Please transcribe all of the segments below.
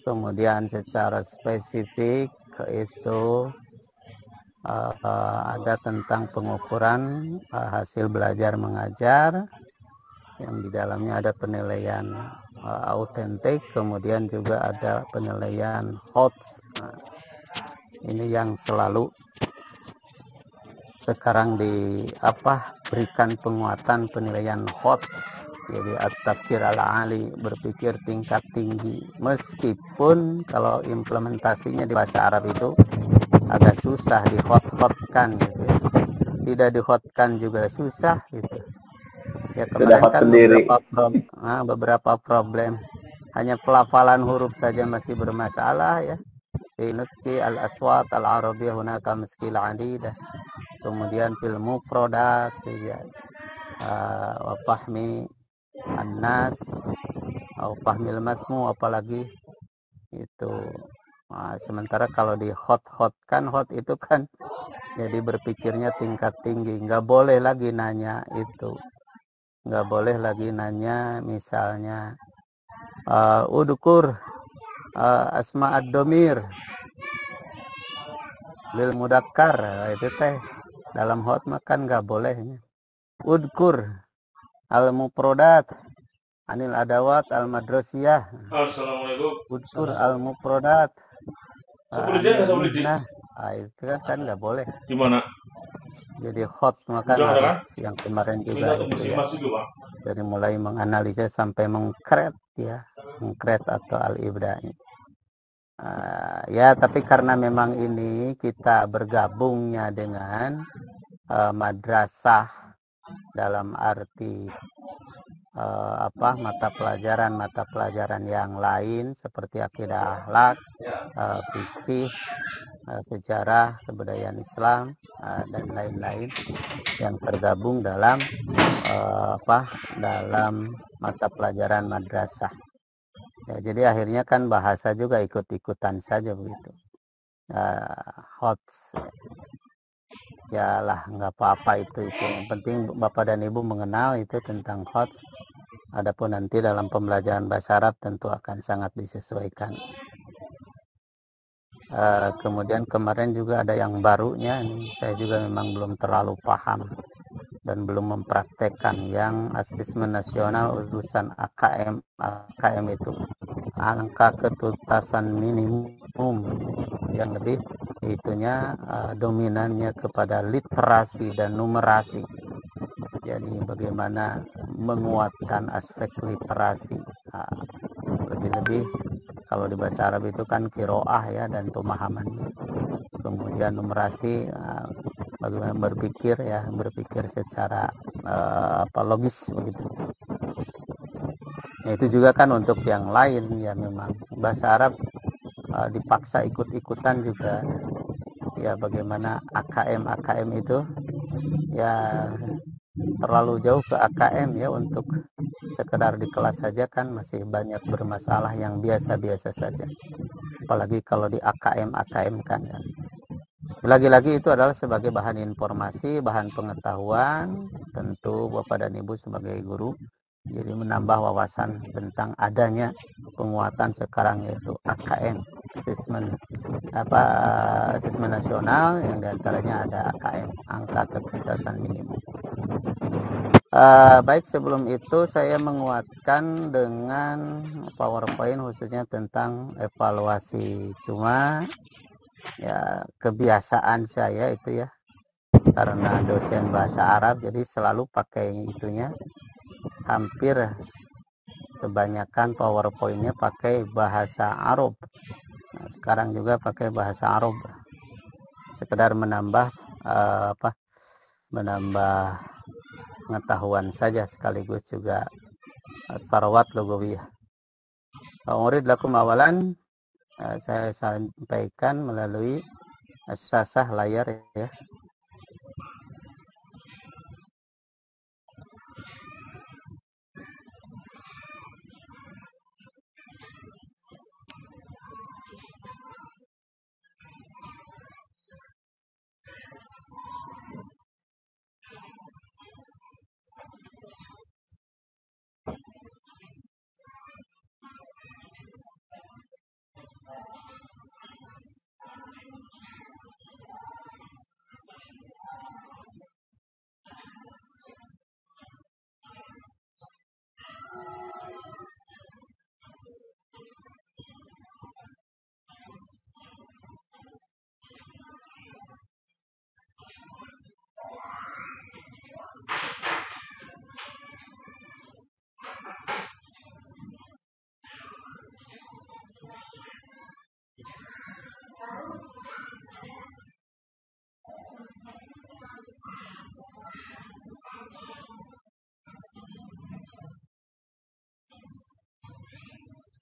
kemudian secara spesifik itu ada tentang pengukuran hasil belajar mengajar, yang di dalamnya ada penilaian autentik, kemudian juga ada penilaian HOTS. Ini yang selalu sekarang berikan penguatan penilaian HOTS. Jadi at-tafkir al-ali, berpikir tingkat tinggi. Meskipun kalau implementasinya di bahasa Arab itu agak susah di-hot-hotkan gitu ya. Tidak di-hotkan juga susah gitu. Ya kemarin kan beberapa problem. Hanya pelafalan huruf saja masih bermasalah ya. Fi nutqi al-aswat al-arabiyah hunaka maskil adidah. Kemudian fil mufradat ya. Wa fahmi Anas atau fahmil masmu, apalagi itu. Sementara kalau di hot-hotkan, hot itu kan jadi berpikirnya tingkat tinggi, nggak boleh lagi nanya itu, nggak boleh lagi nanya misalnya udukur asma ad-domir lil mudakkar, itu teh dalam hot makan nggak bolehnya. Udkur al mufrodat anil adawat al madrasiyah. Assalamualaikum. Udkur al mufrodat anil mihnah. Itu kan nggak boleh. Gimana? Jadi hot makan Udah harus kan? yang kemarin juga itu ya. Dulu, Pak. Dari mulai menganalisa sampai mengkret ya, mengkret atau al-ibda'i. Ya, tapi karena memang ini kita bergabungnya dengan madrasah dalam arti mata pelajaran yang lain seperti akidah akhlak, fikih, sejarah, kebudayaan Islam dan lain-lain yang tergabung dalam dalam mata pelajaran madrasah. Ya, jadi akhirnya kan bahasa juga ikut-ikutan saja begitu. HOTS ya lah, nggak apa-apa itu. Yang penting Bapak dan Ibu mengenal itu tentang HOTS. Adapun nanti dalam pembelajaran bahasa Arab tentu akan sangat disesuaikan. Kemudian kemarin juga ada yang barunya, ini saya juga memang belum terlalu paham dan belum mempraktekkan, yang asesmen nasional urusan AKM itu angka ketuntasan minimum yang lebih itunya dominannya kepada literasi dan numerasi. Jadi bagaimana menguatkan aspek literasi, lebih-lebih kalau di bahasa Arab itu kan kiroah ya, dan pemahamannya. Kemudian numerasi, bagaimana berpikir secara logis begitu. Nah, itu juga kan untuk yang lain ya, memang bahasa Arab dipaksa ikut-ikutan juga ya. Bagaimana AKM itu ya terlalu jauh ke AKM ya, untuk sekedar di kelas saja kan masih banyak bermasalah yang biasa-biasa saja, apalagi kalau di AKM kan. Lagi-lagi itu adalah sebagai bahan informasi, bahan pengetahuan, tentu Bapak dan Ibu sebagai guru jadi menambah wawasan tentang adanya penguatan sekarang, yaitu AKM, asesmen nasional, yang diantaranya ada AKM, angka ketuntasan minimum. Baik, sebelum itu saya menguatkan dengan PowerPoint khususnya tentang evaluasi. Cuma ya kebiasaan saya itu ya, karena dosen bahasa Arab jadi selalu pakai itunya. Hampir kebanyakan PowerPoint-nya pakai bahasa Arab. Nah, sekarang juga pakai bahasa Arab. Sekedar menambah menambah pengetahuan saja, sekaligus juga sarawat lugawiyah. Murid lakum awalan, saya sampaikan melalui sasah layar ya.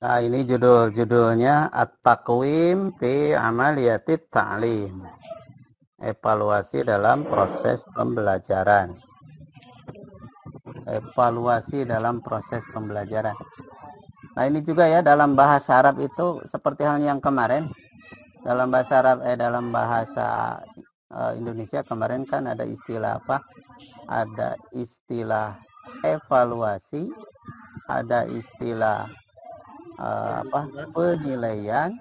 Nah, ini judulnya At-Taqwim fi Amaliyatit Ta'lim. Evaluasi dalam proses pembelajaran. Evaluasi dalam proses pembelajaran. Nah, ini juga ya, dalam bahasa Arab itu seperti halnya yang kemarin. Dalam bahasa Arab dalam bahasa Indonesia kemarin kan ada istilah apa? Ada istilah evaluasi, ada istilah penilaian,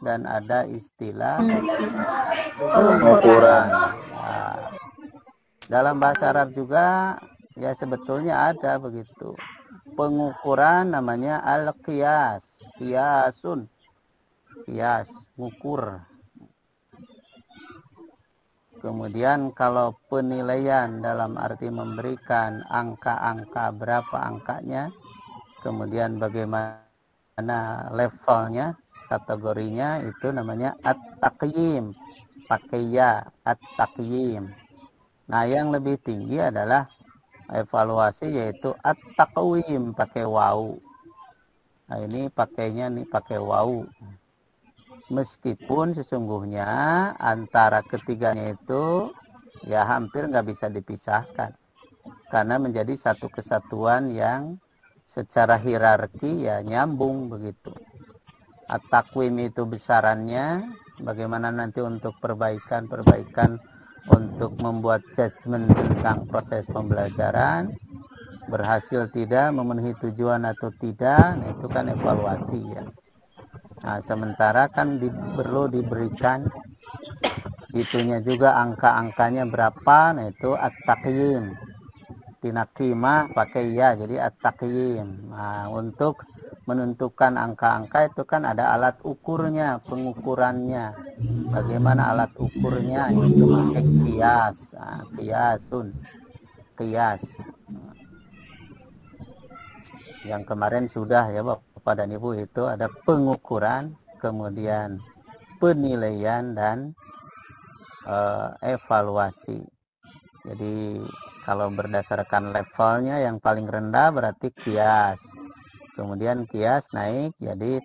dan ada istilah pengukuran. Nah, dalam bahasa Arab juga ya sebetulnya ada begitu. Pengukuran namanya al-qiyas, qiyasun, qiyas, ngukur. Kemudian kalau penilaian dalam arti memberikan angka-angka, berapa angkanya, kemudian bagaimana levelnya, kategorinya, itu namanya at-taqyim, pakai ya, at-taqyim. Nah, yang lebih tinggi adalah evaluasi, yaitu at-taqwim, pakai waw. Nah, ini pakainya nih pakai waw. Meskipun sesungguhnya antara ketiganya itu ya hampir nggak bisa dipisahkan, karena menjadi satu kesatuan yang secara hierarki ya nyambung begitu. At-taqwim itu besarannya, bagaimana nanti untuk perbaikan untuk membuat judgement tentang proses pembelajaran, berhasil tidak, memenuhi tujuan atau tidak, nah itu kan evaluasi ya. Nah, sementara kan perlu diberikan itunya juga, angka-angkanya berapa, nah itu at-taqyim. Tinakima pakai ya, jadi at-taqyim. Nah, untuk menentukan angka-angka itu kan ada alat ukurnya, pengukurannya. Bagaimana alat ukurnya? Itu pakai qiyas. Nah, qiyasun. Qiyas. Yang kemarin sudah ya Bapak dan Ibu, itu ada pengukuran, kemudian penilaian, dan evaluasi. Jadi kalau berdasarkan levelnya, yang paling rendah berarti qiyas. Kemudian qiyas naik jadi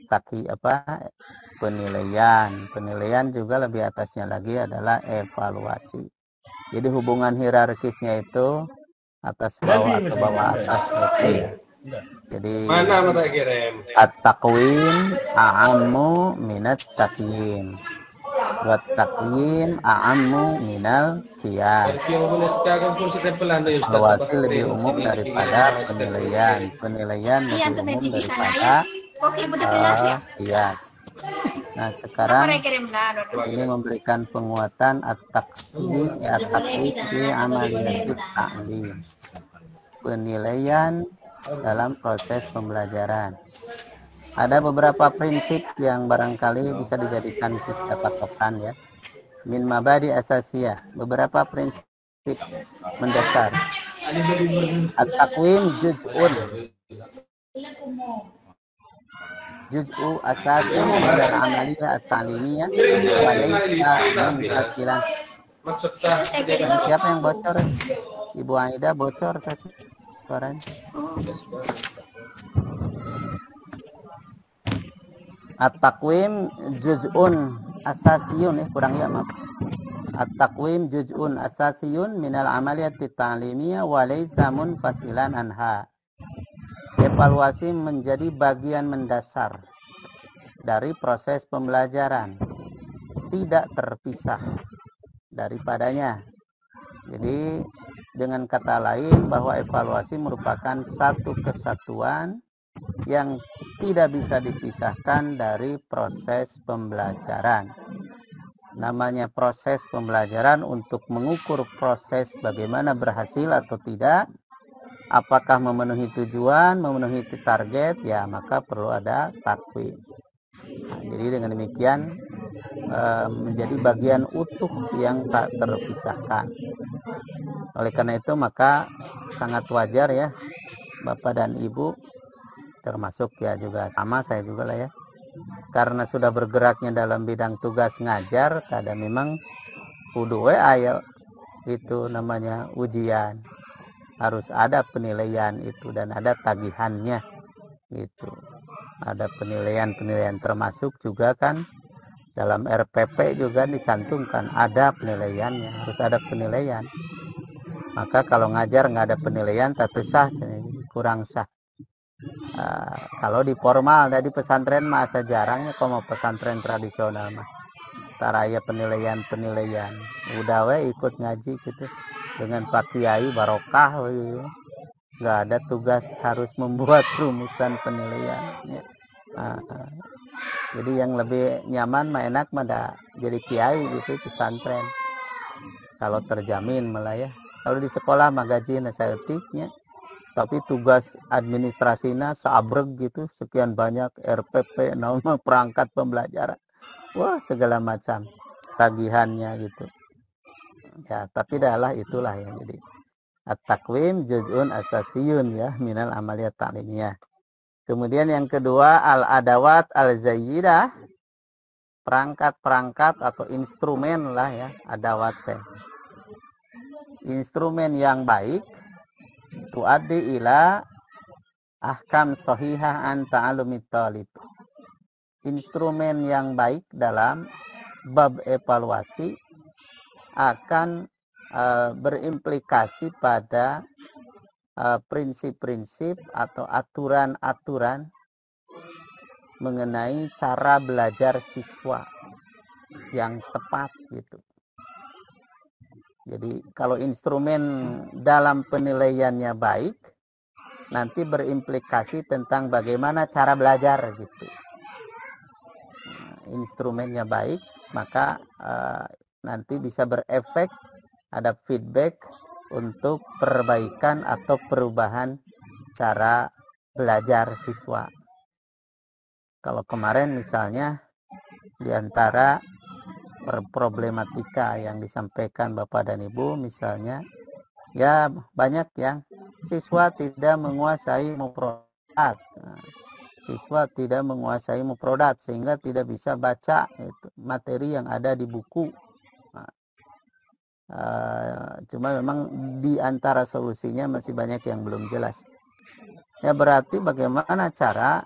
penilaian. Penilaian juga lebih atasnya lagi adalah evaluasi. Jadi hubungan hierarkisnya itu atas bawah atau bawah atas gitu ya. Jadi at-taqwim a'ammu minat taqyim, wa taqyim a'ammu minal qiyas. Evaluasi lebih umum daripada penilaian. Penilaian lebih umum daripada qiyas. Nah, sekarang ini memberikan penguatan at-taqyim fi amaliyatit ta'lim, penilaian dalam proses pembelajaran. Ada beberapa prinsip yang barangkali bisa dijadikan kita patokan ya. Min mabadi asasiyah, beberapa prinsip mendasar. At-taqwim juz'un, juz'u asasi dari amaliyah at-ta'limiyah wa laysa munfasilan. Siapa yang bocor? Ibu Aida bocor suaranya. At-taqwim juz'un asasiyun, kurang ya, maaf. At-taqwim juz'un asasiyun minal amaliyati ta'limiyah wa laysa munfasilan anha. Evaluasi menjadi bagian mendasar dari proses pembelajaran, tidak terpisah daripadanya. Jadi dengan kata lain, bahwa evaluasi merupakan satu kesatuan yang tidak bisa dipisahkan dari proses pembelajaran. Namanya proses pembelajaran untuk mengukur proses bagaimana berhasil atau tidak, apakah memenuhi tujuan, memenuhi target, ya maka perlu ada takwim. Nah, jadi dengan demikian menjadi bagian utuh yang tak terpisahkan. Oleh karena itu maka sangat wajar ya Bapak dan Ibu, termasuk ya juga sama saya juga lah ya, karena sudah bergeraknya dalam bidang tugas ngajar, kadang memang kudu ya itu namanya ujian, harus ada penilaian itu dan ada tagihannya gitu. Ada penilaian-penilaian, termasuk juga kan dalam RPP juga dicantumkan ada penilaiannya, harus ada penilaian. Maka kalau ngajar nggak ada penilaian tapi sah, kurang sah. Kalau di formal dari pesantren masa jarangnya, kalau mau pesantren tradisional mah taraya penilaian udah ikut ngaji gitu dengan Pak Kiai barokah gitu. Nggak ada tugas harus membuat rumusan penilaian ya. Jadi yang lebih nyaman mah enak mah jadi kiai gitu pesantren kalau terjamin malah ya. Kalau di sekolah mah gaji saeutiknya tapi tugas administrasinya seabreg gitu, sekian banyak RPP, nama perangkat pembelajaran, wah segala macam tagihannya gitu ya. Tapi adalah itulah yang jadi at-takwim juz'un asasiyun ya minal amaliyat ta'limiyah. Kemudian yang kedua al-adawat al-zayyidah, perangkat-perangkat atau instrumen lah ya, adawat teh instrumen yang baik tuaddi ila ahkam sahihah an ta'allumit talib. Instrumen yang baik dalam bab evaluasi akan berimplikasi pada prinsip-prinsip atau aturan-aturan mengenai cara belajar siswa yang tepat gitu. Jadi kalau instrumen dalam penilaiannya baik, nanti berimplikasi tentang bagaimana cara belajar gitu. Instrumennya baik, maka nanti bisa berefek, ada feedback untuk perbaikan atau perubahan cara belajar siswa. Kalau kemarin misalnya diantara problematika yang disampaikan Bapak dan Ibu misalnya, ya banyak yang siswa tidak menguasai mufradat. Siswa tidak menguasai mufradat sehingga tidak bisa baca materi yang ada di buku. Cuma memang di antara solusinya masih banyak yang belum jelas. Ya berarti bagaimana cara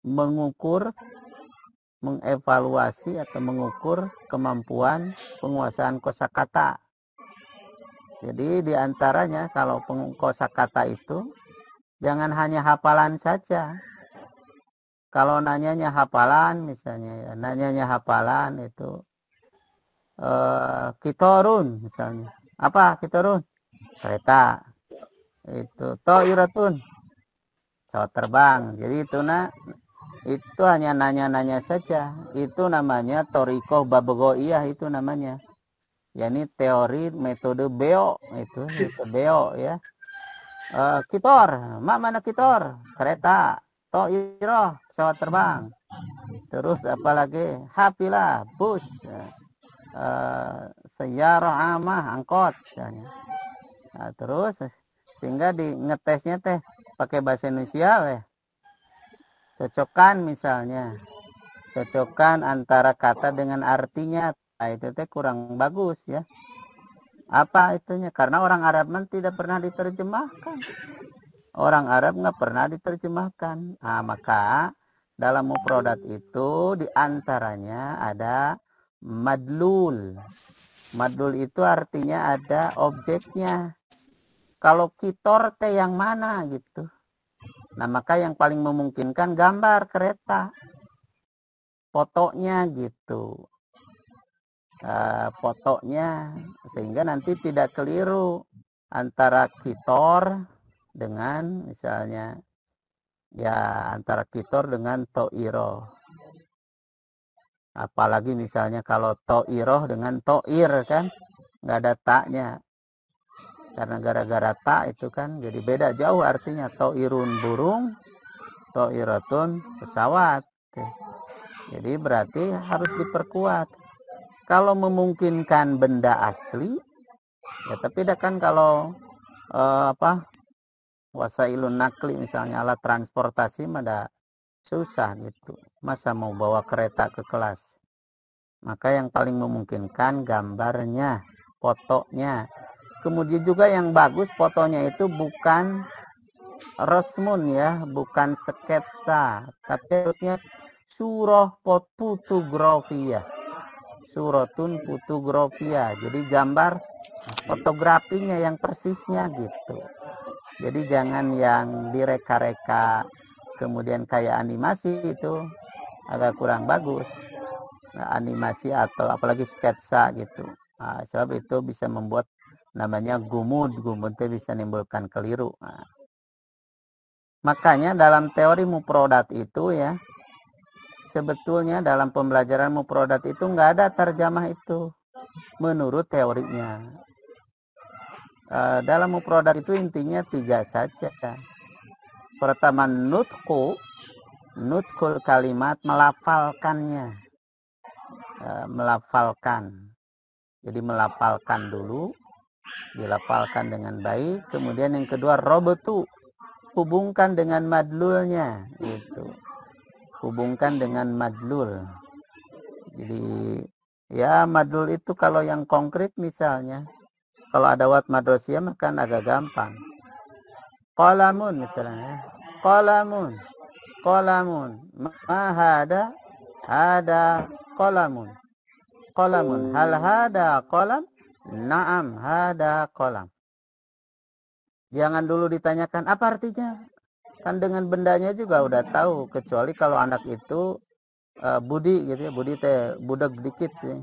mengukur, mengevaluasi atau mengukur kemampuan penguasaan kosakata. Jadi diantaranya kalau kosakata itu jangan hanya hafalan saja. Kalau nanyanya hafalan misalnya, ya, nanyanya hafalan itu kitorun misalnya. Apa kitorun? Kereta. Itu toiratun, pesawat terbang. Jadi itu hanya nanya-nanya saja. Itu namanya torikoh babegoiyah, itu namanya. Yani teori metode beo, itu beo ya. Kitor, mana kitor? Kereta. Toiroh, pesawat terbang. Terus apalagi? Hafilah, bus. Sayyarah amah, angkot misalnya. Nah, terus sehingga di ngetesnya teh pakai bahasa Indonesia cocokkan misalnya, cocokkan antara kata dengan artinya. Nah, itu teh kurang bagus ya. Apa itunya? Karena orang Arab tidak pernah diterjemahkan. Orang Arab nggak pernah diterjemahkan. Nah, maka dalam mufradat itu diantaranya ada madlul. Madlul itu artinya ada objeknya. Kalau kitor teh yang mana gitu. Nah maka yang paling memungkinkan gambar kereta, fotonya gitu. Fotonya sehingga nanti tidak keliru antara kitor dengan misalnya ya antara kitor dengan to'iroh. Apalagi misalnya kalau to'iroh dengan to'ir kan nggak ada taknya. Karena gara-gara tak itu kan jadi beda jauh artinya. To'irun burung, to'iratun pesawat. Jadi berarti harus diperkuat. Kalau memungkinkan benda asli, ya tapi kan kalau wasailun nakli misalnya alat transportasi mada susah gitu. Masa mau bawa kereta ke kelas? Maka yang paling memungkinkan gambarnya, fotonya. Kemudian juga yang bagus fotonya itu bukan rasmun ya, bukan sketsa, tapi harusnya surah fotografia. Suratun fotografia. Jadi gambar fotografinya yang persisnya gitu. Jadi jangan yang direka-reka kemudian kayak animasi, itu agak kurang bagus. Nah, animasi atau apalagi sketsa gitu. Nah, sebab itu bisa membuat namanya gumud itu bisa menimbulkan keliru. Nah, makanya dalam teori mufradat itu ya, sebetulnya dalam pembelajaran mufradat itu nggak ada terjemah itu menurut teorinya. Dalam mufradat itu intinya 3 saja. Pertama, nutkul kalimat, melafalkannya. Melafalkan. Jadi melafalkan dulu, dilafalkan dengan baik. Kemudian yang kedua, robetu, hubungkan dengan madlulnya, gitu. Hubungkan dengan madlul. Jadi ya madlul itu kalau yang konkret misalnya, kalau ada wat madrosia kan agak gampang. Qalamun misalnya, qalamun, ma hada qalamun, hal hada qalam, na'am hada qalam. Jangan dulu ditanyakan apa artinya, kan dengan bendanya juga udah tahu, kecuali kalau anak itu budi gitu ya, budi teh budak dikit ya.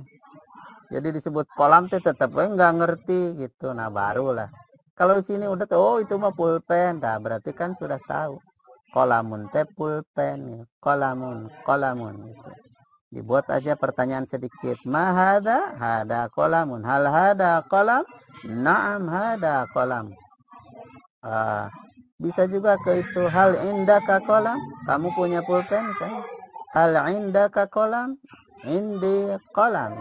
Jadi disebut kolam teh tetap nggak ngerti gitu. Nah barulah. Kalau di sini udah tahu, oh itu mah pulpen. Nah berarti kan sudah tahu. Kolamun teh pulpen. Ya. Kolamun gitu. Dibuat aja pertanyaan sedikit. Ma hada kolamun. Hal hada kolam? Naam hada kolam. Bisa juga ke itu. Hal indaka kolam? Kamu punya pulpen kan? Hal indaka kolam? Indi kolam.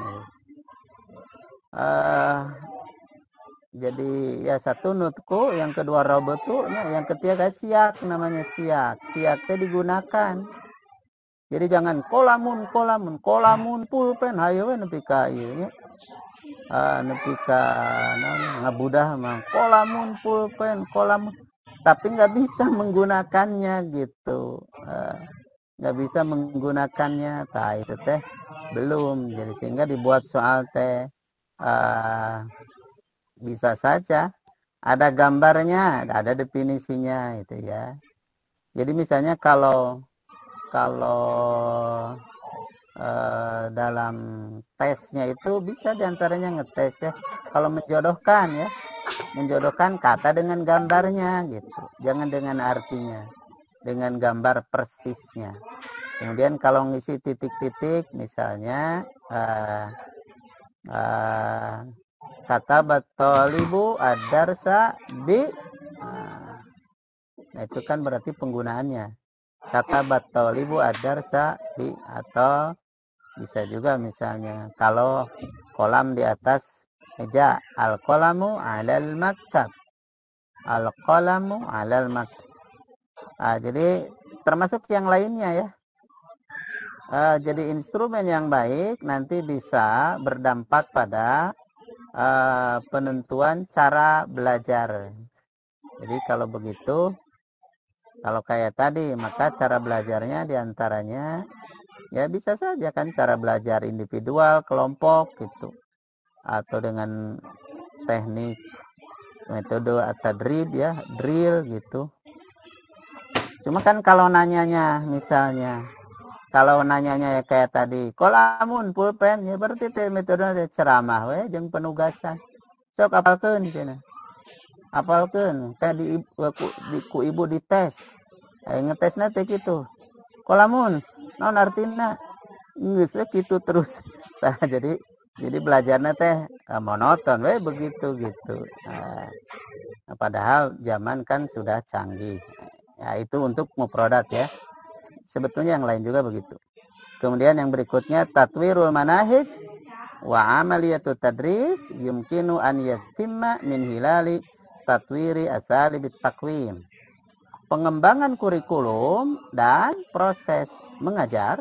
Jadi ya satu nutku, yang kedua robotu, yang ketiga siak, namanya siak. Siaknya digunakan. Jadi jangan kolamun pulpen hayo nepi ka ieu nya. Nepi ka ngabudah mah kolamun pulpen kolamun, tapi nggak bisa menggunakannya gitu. Nggak bisa menggunakannya, itu teh belum. Jadi sehingga dibuat soal teh bisa saja ada gambarnya, ada definisinya itu ya. Jadi misalnya kalau dalam tesnya itu bisa diantaranya ngetes ya, kalau menjodohkan kata dengan gambarnya gitu, jangan dengan artinya, dengan gambar persisnya. Kemudian kalau ngisi titik-titik misalnya kata batolibu adarsa bi, nah itu kan berarti penggunaannya, kata batolibu adarsa bi. Atau bisa juga misalnya kalau kolam di atas meja, al qalamu alal maktab, al qalamu alal maktab. Jadi termasuk yang lainnya ya. Jadi instrumen yang baik nanti bisa berdampak pada penentuan cara belajar. Jadi kalau begitu, kalau kayak tadi, maka cara belajarnya diantaranya ya bisa saja kan cara belajar individual, kelompok gitu, atau dengan teknik metode at-tadrib ya, drill gitu. Cuma kan kalau nanyanya misalnya, ya kayak tadi, kolamun pulpen ya berarti metode ceramah we jeung penugasan. Sok apalkeun cenah. Apalkeun kayak di ku ibu dites. Ngetesna teh kitu. Kolamun naon artina? Geus we kitu terus. Nah, jadi belajarnya teh monoton we begitu gitu. Padahal zaman kan sudah canggih. Ya itu untuk mufradat ya. Sebetulnya yang lain juga begitu. Kemudian yang berikutnya tatwirul manahij wa amaliyatu tadris yumkinu an yatimma min hilali tatwiri asalibit takwim. Pengembangan kurikulum dan proses mengajar,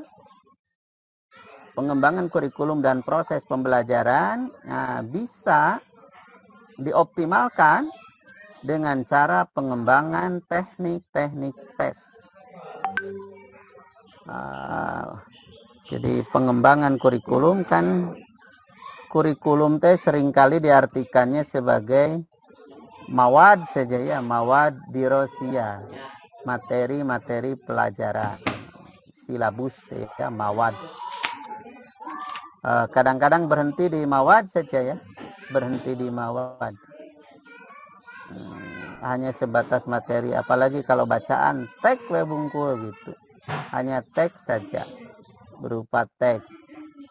pengembangan kurikulum dan proses pembelajaran bisa dioptimalkan dengan cara pengembangan teknik-teknik tes. Jadi pengembangan kurikulum kan, kurikulum teh seringkali diartikannya sebagai mawad saja ya, mawad dirosia, materi-materi pelajaran, silabus ya, mawad. Kadang-kadang berhenti di mawad saja ya, berhenti di mawad. Hanya sebatas materi, apalagi kalau bacaan teks bungkul gitu, hanya teks saja, berupa teks.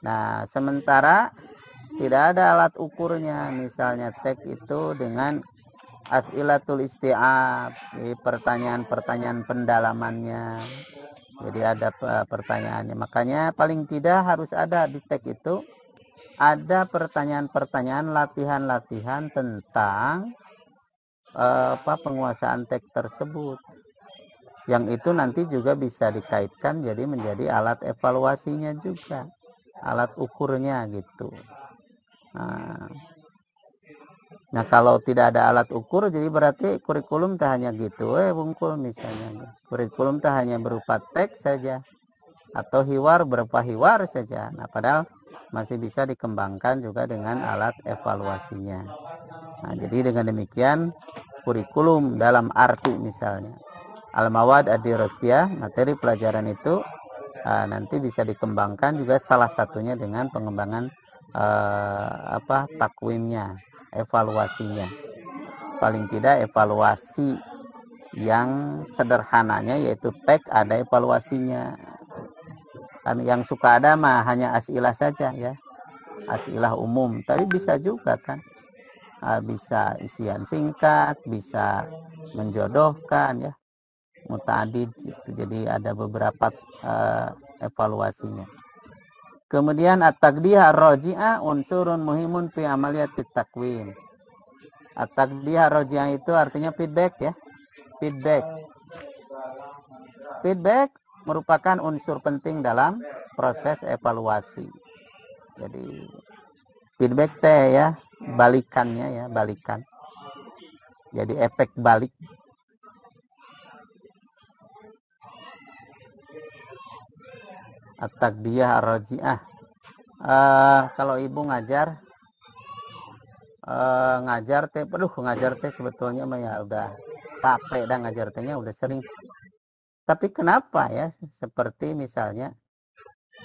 Nah, sementara tidak ada alat ukurnya, misalnya teks itu dengan as'ilatul isti'ab, pertanyaan-pertanyaan pendalamannya. Jadi ada pertanyaannya. Makanya paling tidak harus ada di teks itu ada pertanyaan-pertanyaan, latihan-latihan tentang penguasaan teks tersebut. Yang itu nanti juga bisa dikaitkan jadi menjadi alat evaluasinya juga, alat ukurnya gitu. Nah, kalau tidak ada alat ukur, jadi berarti kurikulum tak hanya gitu, bungkul misalnya. Kurikulum tak hanya berupa teks saja, atau hiwar berupa hiwar saja. Nah, padahal masih bisa dikembangkan juga dengan alat evaluasinya. Nah, jadi dengan demikian, kurikulum dalam arti misalnya al-mawad ad-dirasiyah, materi pelajaran itu nanti bisa dikembangkan juga salah satunya dengan pengembangan takwimnya, evaluasinya. Paling tidak evaluasi yang sederhananya yaitu teks ada evaluasinya. Kan yang suka ada mah hanya as'ilah saja ya, as'ilah umum, tapi bisa juga kan, bisa isian singkat, bisa menjodohkan ya, muta'adid gitu. Jadi ada beberapa evaluasinya. Kemudian at-taqdiyah ar-raji'ah unsurun muhimun fi amaliyatit takwim. At-taqdiyah ar-raji'ah itu artinya feedback ya. Feedback merupakan unsur penting dalam proses evaluasi. Jadi feedback teh ya, balikannya ya, balikan. Jadi efek balik. At-taqdiyah ar-raji'ah. Kalau ibu ngajar ngajar teh sebetulnya mah ya udah capek dah, ngajar tehnya udah sering. Tapi kenapa ya, seperti misalnya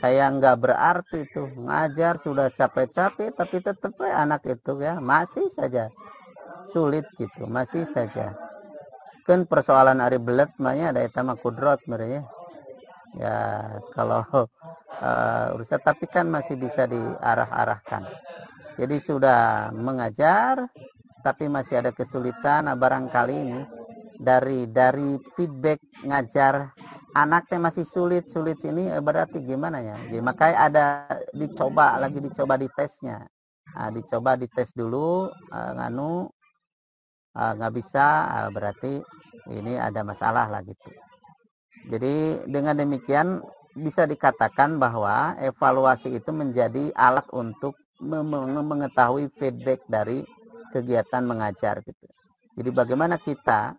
kayak nggak berarti tuh ngajar sudah capek-capek, tapi tetap anak itu ya masih saja sulit gitu, masih saja. Kan persoalan ari belet mahnya ada eta mah kudrot mereka ya, kalau urusan, tapi kan masih bisa diarah-arahkan. Jadi sudah mengajar tapi masih ada kesulitan. Nah, barangkali ini dari feedback ngajar anaknya masih sulit sini, berarti gimana ya? Jadi makanya ada dicoba di tesnya. Nah, dicoba dites dulu, nggak bisa, berarti ini ada masalah lah gitu. Jadi dengan demikian bisa dikatakan bahwa evaluasi itu menjadi alat untuk mengetahui feedback dari kegiatan mengajar gitu. Jadi bagaimana kita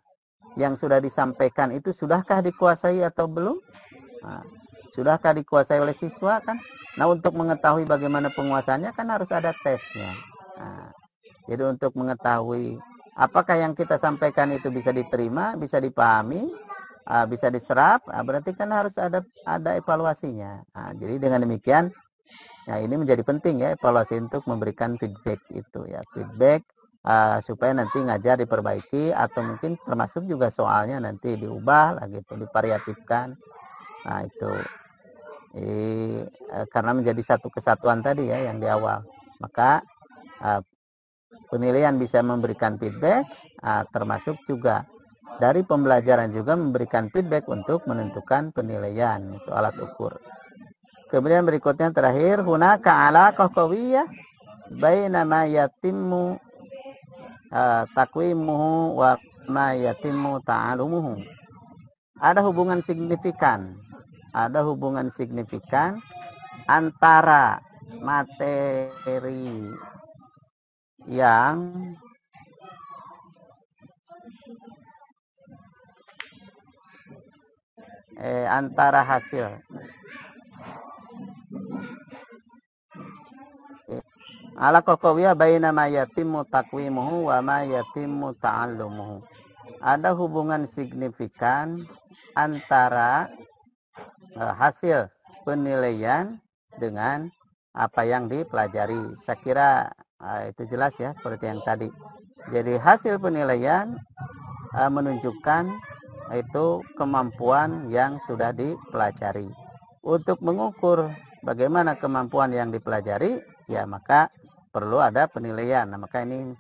yang sudah disampaikan itu sudahkah dikuasai atau belum? Nah, sudahkah dikuasai oleh siswa kan? Nah, untuk mengetahui bagaimana penguasaannya kan harus ada tesnya. Nah, jadi untuk mengetahui apakah yang kita sampaikan itu bisa diterima, bisa dipahami, bisa diserap, berarti kan harus ada evaluasinya. Nah, jadi dengan demikian, ya ini menjadi penting ya evaluasi untuk memberikan feedback itu ya, feedback supaya nanti ngajar diperbaiki, atau mungkin termasuk juga soalnya nanti diubah lagi gitu, divariatifkan. Nah itu karena menjadi satu kesatuan tadi ya yang di awal, maka penilaian bisa memberikan feedback, termasuk juga dari pembelajaran juga memberikan feedback untuk menentukan penilaian, itu alat ukur. Kemudian berikutnya terakhir, hunaka alaqah qawiyah baina ma yatimmu takwimuhu wa ma yatimmu ta'alumuhu. Ada hubungan signifikan antara materi yang antara hasil ala qawiyah baina ma yatimmu taqwimuhu wa ma yatimmu ta'allumuhu. Ada hubungan signifikan antara hasil penilaian dengan apa yang dipelajari. Saya kira itu jelas ya, seperti yang tadi. Jadi hasil penilaian menunjukkan itu kemampuan yang sudah dipelajari. Untuk mengukur bagaimana kemampuan yang dipelajari, ya maka perlu ada penilaian. Nah, maka ini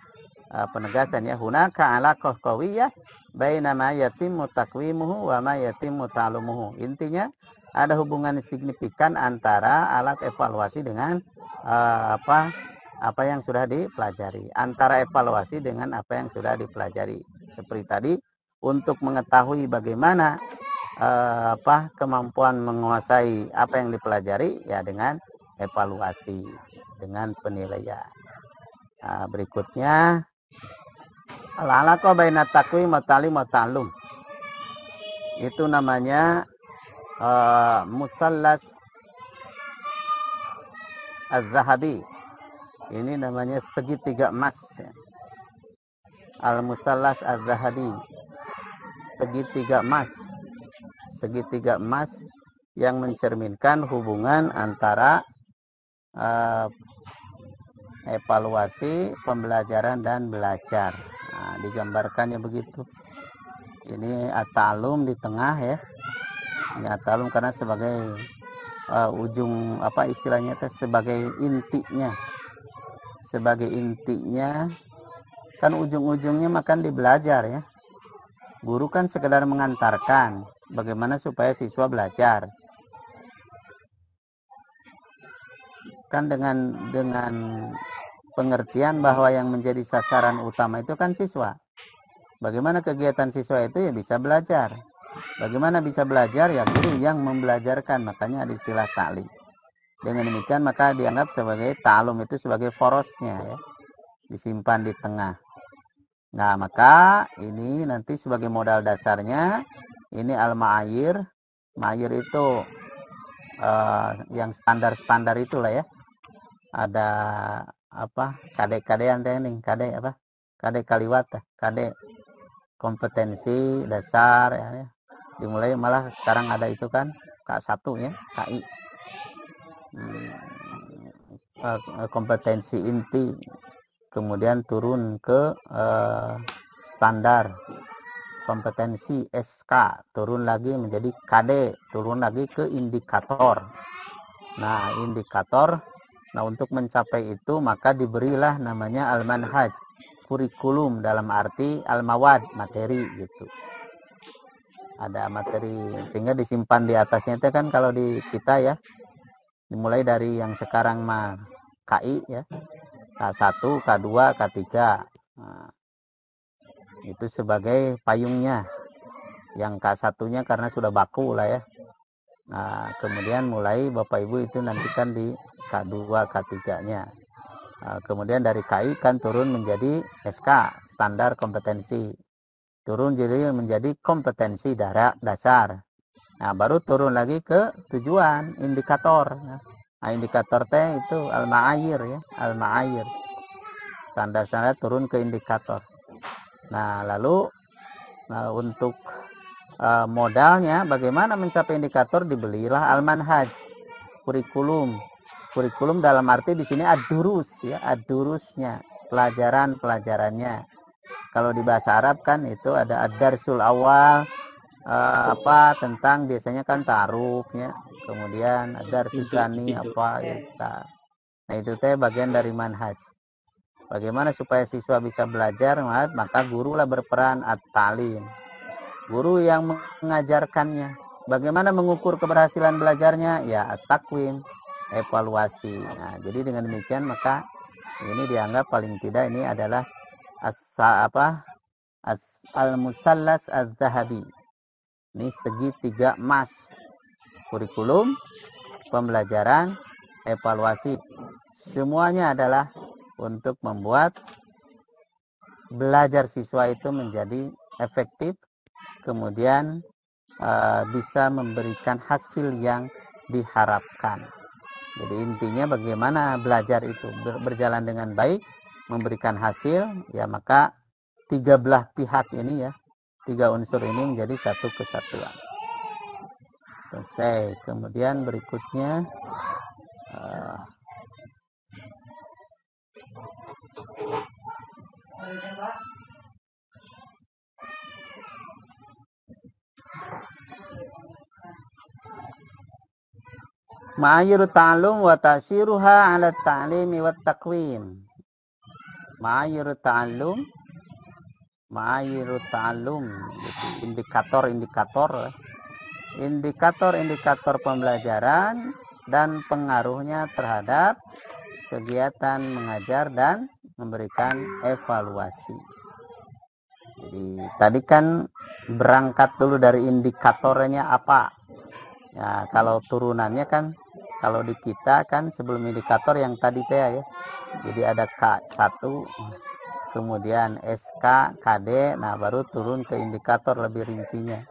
penegasan ya, hunaka alaqah qawiyah baina ma yatimmu taqwimuhu wa ma yatimmu ta'allumuhu. Intinya ada hubungan signifikan antara alat evaluasi dengan apa yang sudah dipelajari, antara evaluasi dengan apa yang sudah dipelajari. Seperti tadi, untuk mengetahui bagaimana kemampuan menguasai apa yang dipelajari, ya dengan evaluasi, dengan penilaian. Berikutnya, al-alaqah baina taqwim wa ta'lim wa ta'allum. Itu namanya musallas az-zahabi. Ini namanya segitiga emas. Al-musallas az-zahabi. Segitiga emas. Segitiga emas yang mencerminkan hubungan antara evaluasi, pembelajaran dan belajar. Nah, digambarkannya begitu. Ini at-ta'allum di tengah ya. Ini at-ta'allum karena sebagai ujung istilahnya sebagai intinya. Sebagai intinya kan ujung-ujungnya makan dibelajar ya. Guru kan sekedar mengantarkan bagaimana supaya siswa belajar. Kan dengan pengertian bahwa yang menjadi sasaran utama itu kan siswa. Bagaimana kegiatan siswa itu ya bisa belajar. Bagaimana bisa belajar ya guru yang membelajarkan, makanya ada istilah ta'lim. Dengan demikian maka dianggap sebagai ta'alum itu sebagai forosnya ya, disimpan di tengah. Nah maka ini nanti sebagai modal dasarnya ini al-ma'ayir. Ma'ayir itu yang standar-standar itulah ya. Ada kade-kadean nih, kade kaliwat, kade kompetensi dasar ya. Dimulai malah sekarang ada itu kan K1 ya, KI. Kompetensi inti, kemudian turun ke standar kompetensi SK, turun lagi menjadi KD, turun lagi ke indikator. Nah indikator, nah untuk mencapai itu maka diberilah namanya al-manhaj, kurikulum dalam arti al-mawad, materi gitu. Ada materi sehingga disimpan di atasnya itu kan kalau di kita ya, dimulai dari yang sekarang mah KI ya, K1, K2, K3. Nah, itu sebagai payungnya. Yang K1-nya karena sudah baku lah ya. Nah, kemudian mulai Bapak Ibu itu nantikan di K2, K3-nya. Nah, kemudian dari KI kan turun menjadi SK, standar kompetensi. Turun jadi menjadi kompetensi dasar. Nah, baru turun lagi ke tujuan, indikator. Nah, indikator T itu al-ma'ayir ya, al-ma'ayir. Standar-standar turun ke indikator. Nah, lalu untuk modalnya bagaimana mencapai indikator, dibelilah al-manhaj, kurikulum. Kurikulum dalam arti di sini ad-durus ya, ad-durusnya, pelajaran-pelajarannya. Kalau di bahasa Arab kan itu ada ad-darsul awal, tentang biasanya kan ta'arufnya, kemudian ad-darsul tsani nah itu teh bagian dari manhaj. Bagaimana supaya siswa bisa belajar, maka guru lah berperan at-ta'lim. Guru yang mengajarkannya. Bagaimana mengukur keberhasilan belajarnya? Ya at-taqwim, evaluasi. Nah, jadi dengan demikian maka ini dianggap paling tidak ini adalah al-musallas az-zahabi. Ini segitiga emas. Kurikulum, pembelajaran, evaluasi. Semuanya adalah untuk membuat belajar siswa itu menjadi efektif, kemudian bisa memberikan hasil yang diharapkan. Jadi intinya bagaimana belajar itu berjalan dengan baik, memberikan hasil, ya maka tiga belah pihak ini ya, tiga unsur ini menjadi satu kesatuan. Selesai. Kemudian berikutnya ma'ayiru ta'allum wa ta'siruha 'ala ta'limi wa taqwim. Ma'ayiru ta'allum, indikator pembelajaran dan pengaruhnya terhadap kegiatan mengajar dan memberikan evaluasi. Jadi tadi kan berangkat dulu dari indikatornya apa. Ya, kalau turunannya kan, kalau di kita kan sebelum indikator yang tadi teh ya. Jadi ada K1, kemudian SK, KD, nah baru turun ke indikator lebih rincinya.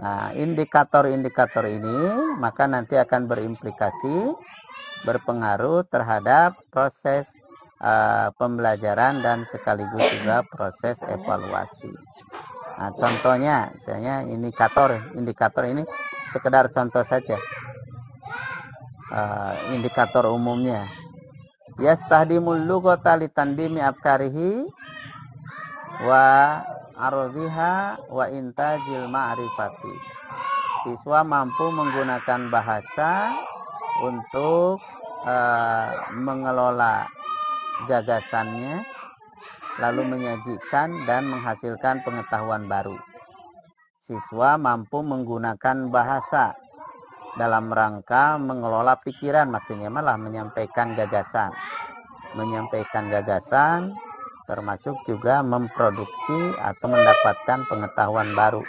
Nah, indikator-indikator ini maka nanti akan berimplikasi, berpengaruh terhadap proses pembelajaran dan sekaligus juga proses evaluasi. Nah, contohnya misalnya indikator ini sekedar contoh saja. Indikator umumnya yastahdimul lughata litandimi afkarihi wa ardiha wa intajil ma'rifati. Siswa mampu menggunakan bahasa untuk mengelola gagasannya, lalu menyajikan dan menghasilkan pengetahuan baru. Siswa mampu menggunakan bahasa dalam rangka mengelola pikiran, maksudnya malah menyampaikan gagasan. Menyampaikan gagasan termasuk juga memproduksi atau mendapatkan pengetahuan baru.